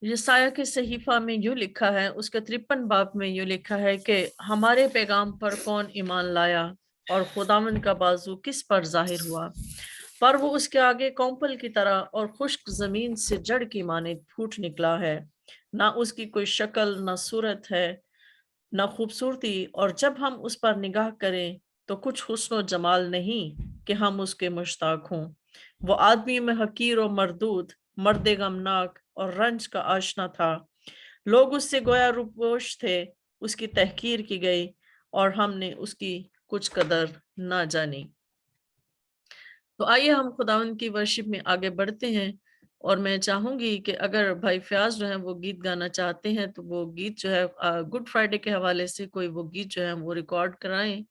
यशायाह के सहीफा में यूं लिखा है, उसके 53 बाब में यूं लिखा है कि हमारे पैगाम पर कौन ईमान लाया और खुदावंद का बाजू किस पर जाहिर हुआ। पर वो उसके आगे कौंपल की तरह और खुश्क जमीन से जड़ की मानिंद फूट निकला है। ना उसकी कोई शक्ल, ना सूरत है, ना खूबसूरती, और जब हम उस पर निगाह करें तो कुछ हुस्न जमाल नहीं कि हम उसके मुश्ताक हों। वो आदमी में हकीर और मरदूद, मर्द गमनाक और रंज का आशना था। लोग उससे गोया रूपोश थे, उसकी तहकीर की गई और हमने उसकी कुछ कदर ना जानी। तो आइए हम खुदावंद की वर्शिप में आगे बढ़ते हैं, और मैं चाहूंगी कि अगर भाई फयाज जो है वो गीत गाना चाहते हैं तो वो गीत जो है गुड फ्राइडे के हवाले से कोई वो गीत जो है वो रिकॉर्ड कराएं,